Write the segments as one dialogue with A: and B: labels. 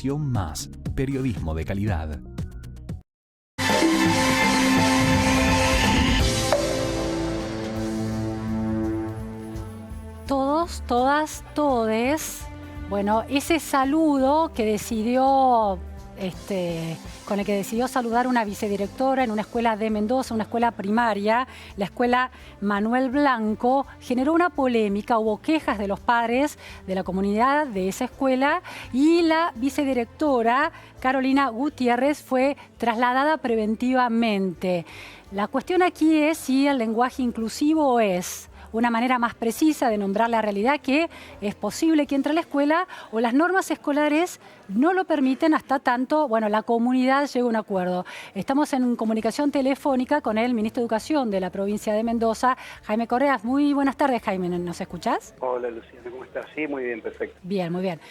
A: Más periodismo de calidad.
B: Todos, todas, todes. Bueno, ese saludo que decidió, con el que decidió saludar una vicedirectora en una escuela de Mendoza, una escuela primaria, la escuela Manuel Blanco, generó una polémica. Hubo quejas de los padres de la comunidad de esa escuela y la vicedirectora, Carolina Gutiérrez, fue trasladada preventivamente. La cuestión aquí es si el lenguaje inclusivo es una manera más precisa de nombrar la realidad, que es posible que entre a la escuela, o las normas escolares no lo permiten hasta tanto, bueno, la comunidad llegue a un acuerdo. Estamos en comunicación telefónica con el ministro de Educación de la provincia de Mendoza, Jaime Correas. Muy buenas tardes, Jaime, ¿nos escuchás?
C: Hola, Luciana, ¿cómo estás? Sí, muy bien, perfecto.
B: Bien, muy bien.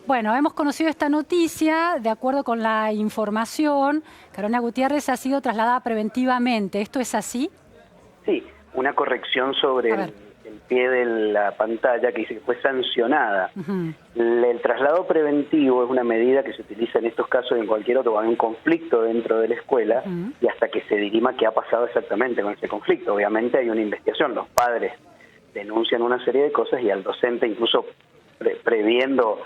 B: Bueno, hemos conocido esta noticia. De acuerdo con la información, Carolina Gutiérrez ha sido trasladada preventivamente. ¿Esto es así?
C: Sí, una corrección sobre el pie de la pantalla que dice que fue sancionada. El traslado preventivo es una medida que se utiliza en estos casos y en cualquier otro, cuando hay un conflicto dentro de la escuela y hasta que se dirima qué ha pasado exactamente con ese conflicto. Obviamente hay una investigación, los padres denuncian una serie de cosas y al docente, incluso previendo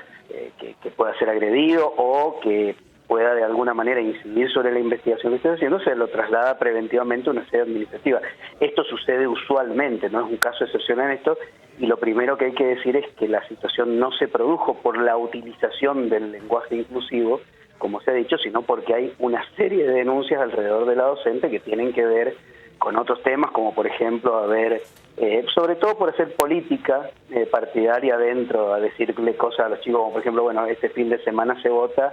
C: que pueda ser agredido o que pueda de alguna manera incidir sobre la investigación que esté haciendo, se lo traslada preventivamente a una sede administrativa. Esto sucede usualmente, no es un caso excepcional en esto, y lo primero que hay que decir es que la situación no se produjo por la utilización del lenguaje inclusivo, como se ha dicho, sino porque hay una serie de denuncias alrededor de la docente que tienen que ver con otros temas, como por ejemplo sobre todo por hacer política partidaria dentro, a decirle cosas a los chicos, como por ejemplo, bueno, este fin de semana se vota,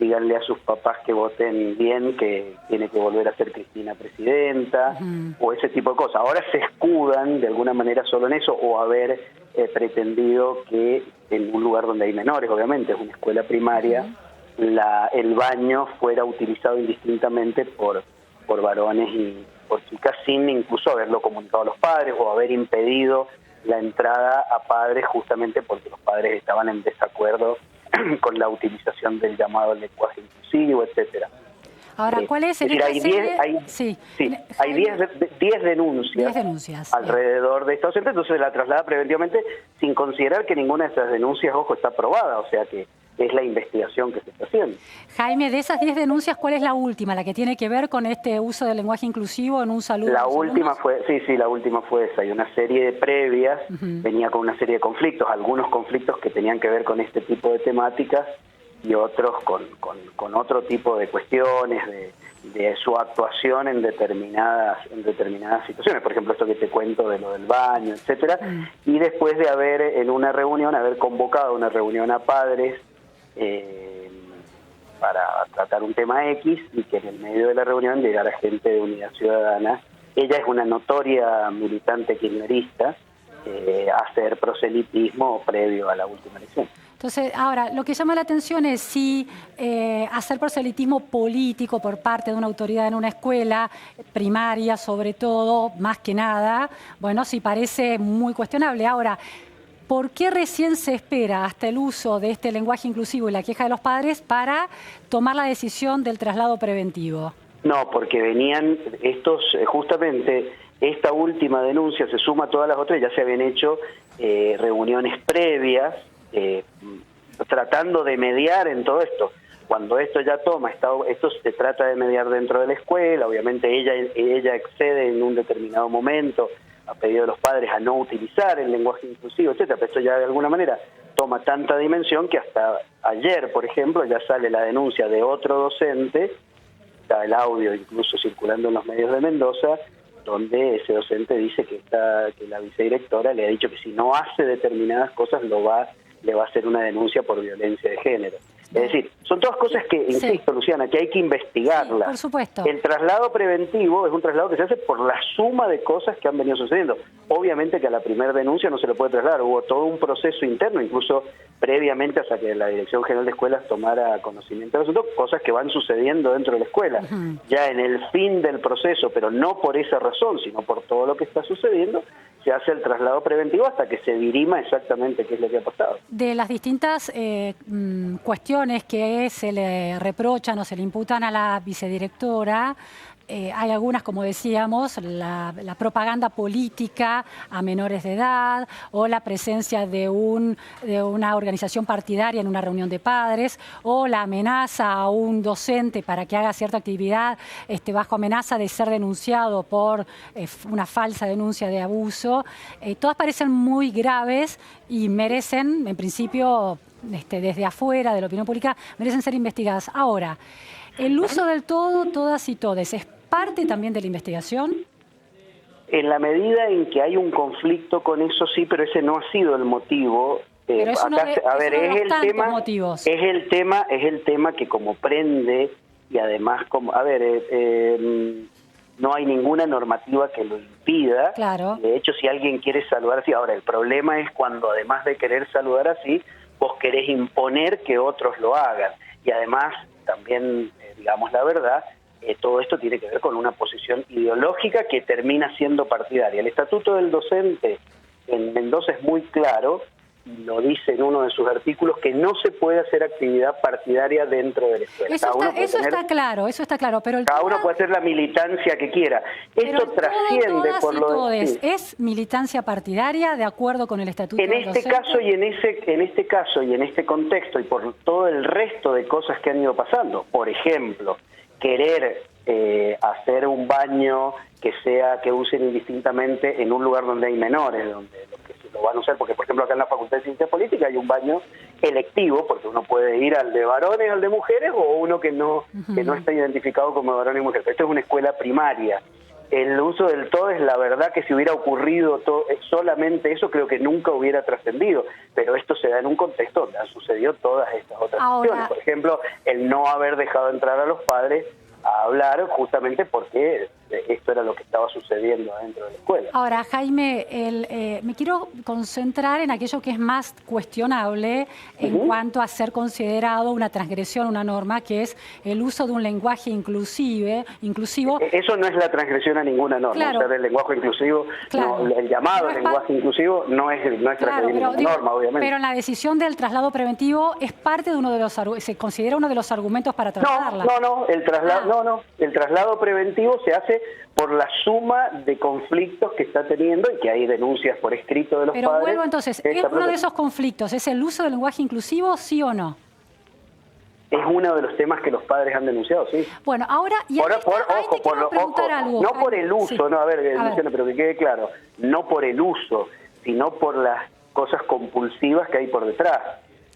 C: díganle a sus papás que voten bien, que tiene que volver a ser Cristina presidenta, o ese tipo de cosas. Ahora se escudan de alguna manera solo en eso, o haber pretendido que en un lugar donde hay menores, obviamente, es una escuela primaria, el baño fuera utilizado indistintamente por varones y por chicas, sin incluso haberlo comunicado a los padres, o haber impedido la entrada a padres justamente porque los padres estaban en desacuerdo con la utilización del llamado lenguaje inclusivo, etcétera.
B: Ahora, ¿cuál es?
C: Hay 10 denuncias alrededor de estos centros, entonces la traslada preventivamente sin considerar que ninguna de esas denuncias, ojo, está aprobada, o sea que es la investigación que se está haciendo.
B: Jaime, de esas 10 denuncias, ¿cuál es la última? La que tiene que ver con este uso del lenguaje inclusivo en un saludo.
C: La última fue, la última fue esa. Hay una serie de previas, venía con una serie de conflictos, algunos conflictos que tenían que ver con este tipo de temáticas y otros con otro tipo de cuestiones, de su actuación en determinadas situaciones, por ejemplo esto que te cuento de lo del baño, etcétera, y después de haber convocado una reunión a padres para tratar un tema X, y que en el medio de la reunión llegara gente de Unidad Ciudadana. Ella es una notoria militante kirchnerista, a hacer proselitismo previo a la última elección.
B: Entonces, ahora, lo que llama la atención es si hacer proselitismo político por parte de una autoridad en una escuela primaria, sobre todo, más que nada, bueno, sí parece muy cuestionable. Ahora, ¿por qué recién se espera hasta el uso de este lenguaje inclusivo y la queja de los padres para tomar la decisión del traslado preventivo?
C: No, porque venían justamente esta última denuncia se suma a todas las otras, ya se habían hecho reuniones previas, tratando de mediar en todo esto. Cuando esto ya esto se trata de mediar dentro de la escuela, obviamente ella accede en un determinado momento a pedido de los padres a no utilizar el lenguaje inclusivo, etcétera, pero esto ya de alguna manera toma tanta dimensión que hasta ayer, por ejemplo, ya sale la denuncia de otro docente, está el audio incluso circulando en los medios de Mendoza, donde ese docente dice que la vicedirectora le ha dicho que si no hace determinadas cosas le va a hacer una denuncia por violencia de género. Es decir, Son todas cosas que, insisto, Luciana, que hay que investigarlas.
B: Sí, por supuesto.
C: El traslado preventivo es un traslado que se hace por la suma de cosas que han venido sucediendo. Obviamente que a la primera denuncia no se le puede trasladar, hubo todo un proceso interno, incluso previamente hasta que la Dirección General de Escuelas tomara conocimiento del asunto, cosas que van sucediendo dentro de la escuela. Ya en el fin del proceso, pero no por esa razón, sino por todo lo que está sucediendo, se hace el traslado preventivo hasta que se dirima exactamente qué es lo que ha pasado.
B: De las distintas cuestiones que se le reprochan o se le imputan a la vicedirectora, hay algunas, como decíamos, la propaganda política a menores de edad o la presencia de una organización partidaria en una reunión de padres o la amenaza a un docente para que haga cierta actividad bajo amenaza de ser denunciado por una falsa denuncia de abuso. Todas parecen muy graves y merecen, en principio, desde afuera de la opinión pública, merecen ser investigadas. Ahora, el uso del todo, todas y todes, ¿es parte también de la investigación?
C: En la medida en que hay un conflicto con eso, sí, pero ese no ha sido el motivo.
B: Pero es uno de los motivos.
C: Es el tema que como prende y además como, no hay ninguna normativa que lo impida.
B: Claro.
C: De hecho, si alguien quiere saludar así, ahora el problema es cuando además de querer saludar así, vos querés imponer que otros lo hagan. Y además, también, digamos la verdad, todo esto tiene que ver con una posición ideológica que termina siendo partidaria. El Estatuto del Docente en Mendoza es muy claro, y lo dice en uno de sus artículos, que no se puede hacer actividad partidaria dentro de la escuela.
B: Eso está claro, pero
C: cada uno puede hacer la militancia que quiera. Esto trasciende por lo de...
B: ¿Es militancia partidaria de acuerdo con el Estatuto del Docente?
C: En este caso y en este contexto y por todo el resto de cosas que han ido pasando, por ejemplo, querer hacer un baño que usen indistintamente en un lugar donde hay menores, donde los que se lo van a usar, porque por ejemplo acá en la Facultad de Ciencia Política hay un baño electivo, porque uno puede ir al de varones, al de mujeres, o uno que no está identificado como varón y mujer. Esto es una escuela primaria. El uso del todo es la verdad que si hubiera ocurrido solamente eso, creo que nunca hubiera trascendido. Pero esto se da en un contexto donde han sucedido todas estas otras cuestiones. Por ejemplo, el no haber dejado entrar a los padres a hablar justamente porque esto era lo que estaba sucediendo dentro de la escuela.
B: Ahora, Jaime, me quiero concentrar en aquello que es más cuestionable en cuanto a ser considerado una transgresión, una norma, que es el uso de un lenguaje inclusivo.
C: Eso no es la transgresión a ninguna norma.
B: Claro.
C: O sea, el lenguaje inclusivo,
B: claro.
C: El llamado lenguaje inclusivo no es transgredir ninguna norma, obviamente.
B: Pero en la decisión del traslado preventivo es parte de uno de los se considera uno de los argumentos para trasladarla.
C: El traslado preventivo se hace por la suma de conflictos que está teniendo y que hay denuncias por escrito de los padres.
B: Pero vuelvo entonces, ¿es uno de esos conflictos? ¿Es el uso del lenguaje inclusivo, sí o no?
C: Es uno de los temas que los padres han denunciado, sí.
B: Bueno, ahora...
C: No por el uso, sí. Luciana, pero que quede claro, no por el uso, sino por las cosas compulsivas que hay por detrás.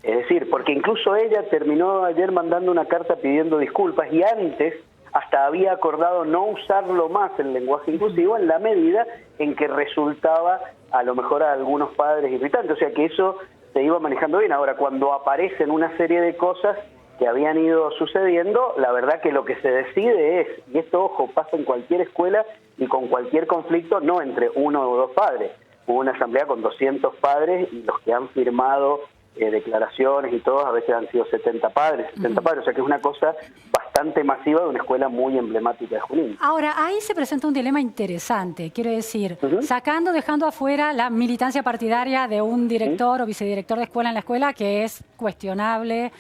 C: Es decir, porque incluso ella terminó ayer mandando una carta pidiendo disculpas y antes hasta había acordado no usarlo más el lenguaje inclusivo en la medida en que resultaba a lo mejor a algunos padres irritantes. O sea que eso se iba manejando bien. Ahora, cuando aparecen una serie de cosas que habían ido sucediendo, la verdad que lo que se decide es, y esto, ojo, pasa en cualquier escuela y con cualquier conflicto, no entre uno o dos padres. Hubo una asamblea con 200 padres y los que han firmado declaraciones y todos, a veces han sido 70 padres, o sea que es una cosa bastante masiva de una escuela muy emblemática de Junín.
B: Ahora, ahí se presenta un dilema interesante, quiero decir, dejando afuera la militancia partidaria de un director o vicedirector de escuela en la escuela, que es cuestionable,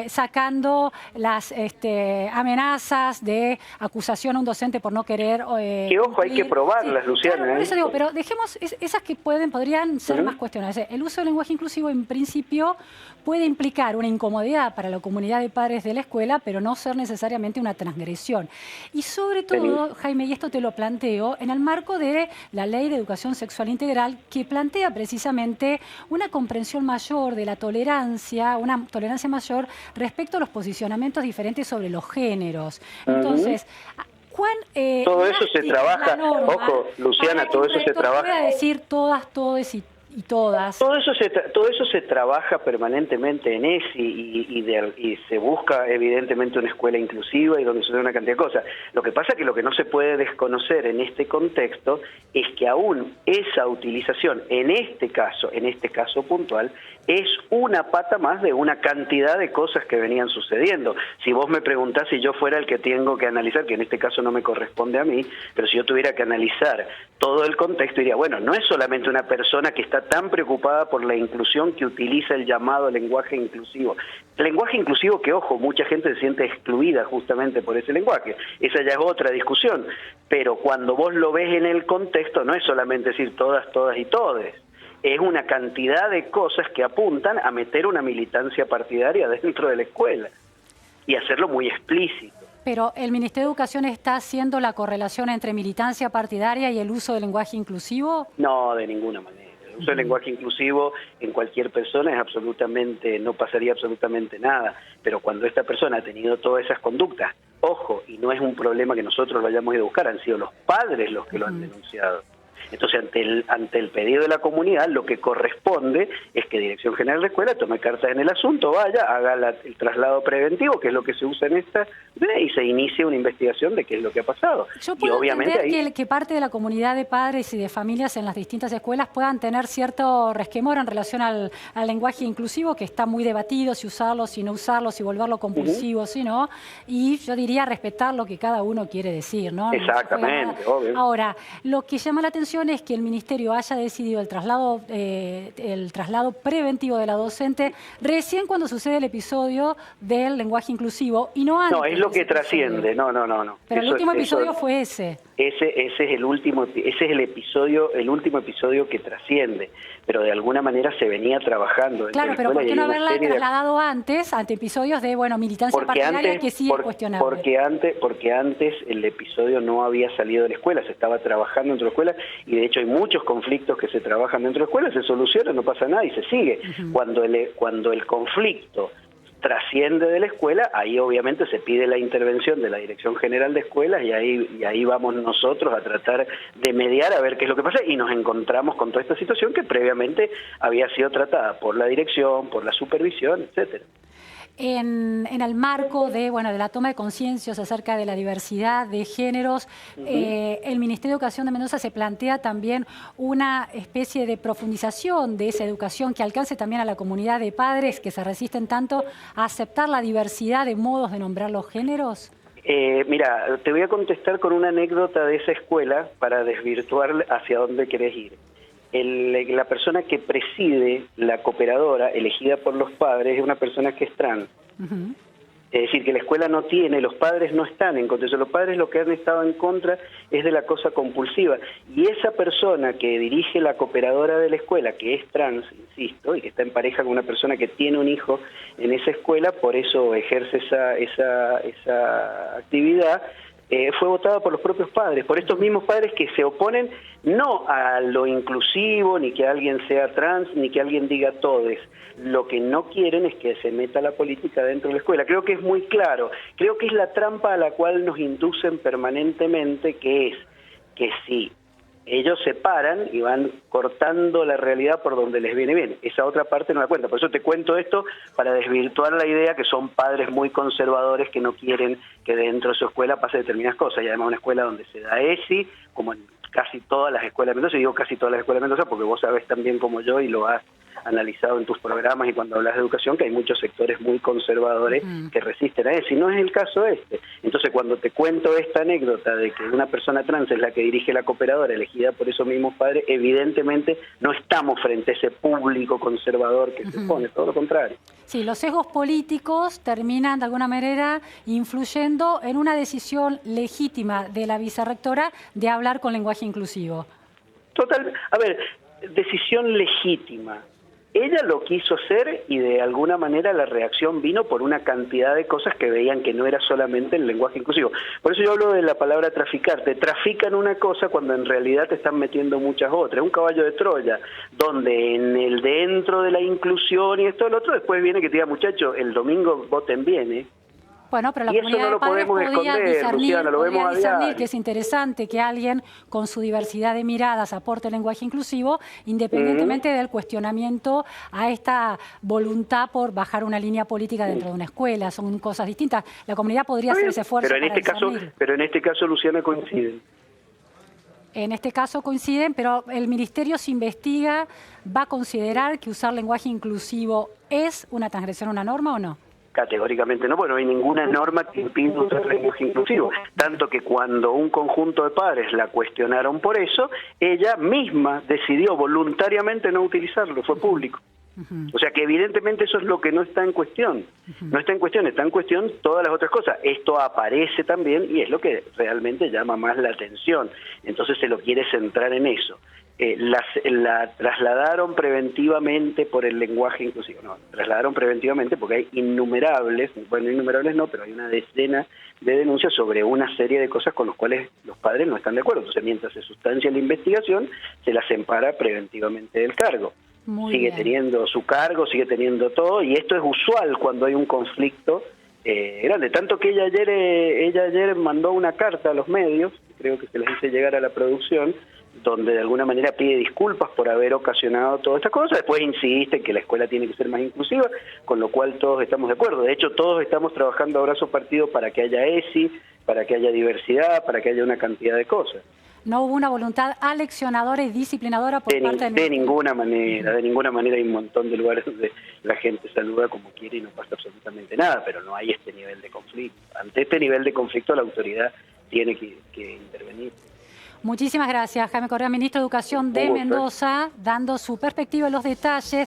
B: sacando las amenazas de acusación a un docente por no querer...
C: que ojo, hay que probarlas, Luciana.
B: Claro, por eso digo, pero dejemos esas que podrían ser más cuestionables. El uso del lenguaje inclusivo, en principio, puede implicar una incomodidad para la comunidad de padres de la escuela, pero no ser necesariamente una transgresión. Y sobre todo, Jaime, y esto te lo planteo, en el marco de la Ley de Educación Sexual Integral, que plantea precisamente una comprensión mayor de la tolerancia, una tolerancia mayor respecto a los posicionamientos diferentes sobre los géneros. Entonces,
C: todo eso se trabaja, ojo, Luciana, todo eso se trabaja.
B: Voy a decir todas, todes y y todas.
C: Todo eso se trabaja permanentemente en ESI y se busca evidentemente una escuela inclusiva y donde sucede una cantidad de cosas. Lo que pasa es que lo que no se puede desconocer en este contexto es que aún esa utilización, en este caso puntual, es una pata más de una cantidad de cosas que venían sucediendo. Si vos me preguntás si yo fuera el que tengo que analizar, que en este caso no me corresponde a mí, pero si yo tuviera que analizar todo el contexto, diría, bueno, no es solamente una persona que está tan preocupada por la inclusión que utiliza el llamado lenguaje inclusivo. Lenguaje inclusivo que, ojo, mucha gente se siente excluida justamente por ese lenguaje. Esa ya es otra discusión. Pero cuando vos lo ves en el contexto, no es solamente decir todas, todas y todes. Es una cantidad de cosas que apuntan a meter una militancia partidaria dentro de la escuela y hacerlo muy explícito.
B: Pero ¿el Ministerio de Educación está haciendo la correlación entre militancia partidaria y el uso del lenguaje inclusivo?
C: No, de ninguna manera. El uso del lenguaje inclusivo en cualquier persona es absolutamente, no pasaría absolutamente nada. Pero cuando esta persona ha tenido todas esas conductas, ojo, y no es un problema que nosotros lo hayamos ido a buscar, han sido los padres los que lo han denunciado. Entonces, ante el pedido de la comunidad, lo que corresponde es que Dirección General de Escuela tome cartas en el asunto, vaya, haga el traslado preventivo, que es lo que se usa en esta, y se inicie una investigación de qué es lo que ha pasado.
B: Yo puedo entender que parte de la comunidad de padres y de familias en las distintas escuelas puedan tener cierto resquemor en relación al lenguaje inclusivo, que está muy debatido, si usarlo, si no usarlo, si volverlo compulsivo, si no, y yo diría respetar lo que cada uno quiere decir, ¿no?
C: Exactamente, obvio.
B: Ahora, lo que llama la atención es que el Ministerio haya decidido el traslado preventivo de la docente recién cuando sucede el episodio del lenguaje inclusivo y no antes.
C: No, es lo que trasciende, no.
B: Pero el último episodio fue ese.
C: Ese es el último episodio que trasciende, pero de alguna manera se venía trabajando.
B: Claro, pero ¿por qué no haberla trasladado antes, ante episodios de militancia partidaria que sí es cuestionable?
C: Porque antes el episodio no había salido de la escuela, se estaba trabajando dentro de la escuela, y de hecho hay muchos conflictos que se trabajan dentro de la escuela, se solucionan, no pasa nada y se sigue. Cuando el conflicto trasciende de la escuela, ahí obviamente se pide la intervención de la Dirección General de Escuelas y ahí vamos nosotros a tratar de mediar a ver qué es lo que pasa, y nos encontramos con toda esta situación que previamente había sido tratada por la dirección, por la supervisión, etcétera.
B: En el marco de la toma de conciencias acerca de la diversidad de géneros, el Ministerio de Educación de Mendoza se plantea también una especie de profundización de esa educación que alcance también a la comunidad de padres que se resisten tanto a aceptar la diversidad de modos de nombrar los géneros.
C: Mira, te voy a contestar con una anécdota de esa escuela para desvirtuar hacia dónde querés ir. La persona que preside la cooperadora elegida por los padres es una persona que es trans. Es decir, que la escuela no tiene, los padres no están en contra. Los padres lo que han estado en contra es de la cosa compulsiva. Y esa persona que dirige la cooperadora de la escuela, que es trans, insisto, y que está en pareja con una persona que tiene un hijo en esa escuela, por eso ejerce esa actividad, fue votada por los propios padres, por estos mismos padres que se oponen no a lo inclusivo, ni que alguien sea trans, ni que alguien diga todes. Lo que no quieren es que se meta la política dentro de la escuela. Creo que es muy claro. Creo que es la trampa a la cual nos inducen permanentemente, que es que si ellos se paran y van cortando la realidad por donde les viene bien. Esa otra parte no la cuenta. Por eso te cuento esto, para desvirtuar la idea que son padres muy conservadores que no quieren que dentro de su escuela pase determinadas cosas. Y además una escuela donde se da ESI, como en casi todas las escuelas de Mendoza, y digo casi todas las escuelas de Mendoza porque vos sabés tan bien como yo y lo has analizado en tus programas y cuando hablas de educación, que hay muchos sectores muy conservadores que resisten a eso, y no es el caso este. Entonces, cuando te cuento esta anécdota de que una persona trans es la que dirige la cooperadora elegida por esos mismos padres, evidentemente no estamos frente a ese público conservador que se pone, todo lo contrario.
B: Sí, los sesgos políticos terminan de alguna manera influyendo en una decisión legítima de la vicerrectora de hablar con lenguaje inclusivo.
C: Total, a ver, decisión legítima. Ella lo quiso hacer y de alguna manera la reacción vino por una cantidad de cosas que veían que no era solamente el lenguaje inclusivo. Por eso yo hablo de la palabra traficar. Te trafican una cosa cuando en realidad te están metiendo muchas otras. Un caballo de Troya, donde en el dentro de la inclusión y esto y lo otro, después viene que te diga, muchachos, el domingo voten bien,
B: Bueno, pero la
C: Y eso
B: comunidad
C: no
B: de
C: lo
B: padres
C: podemos
B: podía
C: esconder,
B: discernir,
C: Luciana, lo vemos a diario.
B: que es interesante que alguien con su diversidad de miradas aporte el lenguaje inclusivo, independientemente del cuestionamiento a esta voluntad por bajar una línea política dentro de una escuela. Son cosas distintas. La comunidad podría hacer ese esfuerzo para discernir.
C: Pero en este caso, Luciana, coinciden.
B: En este caso coinciden, pero el Ministerio, se investiga, ¿va a considerar que usar lenguaje inclusivo es una transgresión a una norma o no?
C: Categóricamente no, bueno, no hay ninguna norma que impida usar lenguaje inclusivo. Tanto que cuando un conjunto de padres la cuestionaron por eso, ella misma decidió voluntariamente no utilizarlo, fue público. O sea que evidentemente eso es lo que no está en cuestión. No está en cuestión, está en cuestión todas las otras cosas. Esto aparece también y es lo que realmente llama más la atención. Entonces se lo quiere centrar en eso. La trasladaron preventivamente por el lenguaje inclusivo. No, trasladaron preventivamente porque hay innumerables, bueno, innumerables no, pero hay una decena de denuncias sobre una serie de cosas con las cuales los padres no están de acuerdo. Entonces, mientras se sustancia la investigación, se las empara preventivamente del cargo. Sigue teniendo su cargo, sigue teniendo todo, y esto es usual cuando hay un conflicto grande. Tanto que ella ayer mandó una carta a los medios, creo que se les hice llegar a la producción, donde de alguna manera pide disculpas por haber ocasionado toda esta cosa. Después insiste en que la escuela tiene que ser más inclusiva, con lo cual todos estamos de acuerdo. De hecho, todos estamos trabajando a brazo partido para que haya ESI, para que haya diversidad, para que haya una cantidad de cosas.
B: No hubo una voluntad aleccionadora y disciplinadora por parte del
C: ministerio. De ninguna manera hay un montón de lugares donde la gente saluda como quiere y no pasa absolutamente nada, pero no hay este nivel de conflicto. Ante este nivel de conflicto la autoridad tiene que intervenir.
B: Muchísimas gracias, Jaime Correa, ministro de Educación de Mendoza, dando su perspectiva en los detalles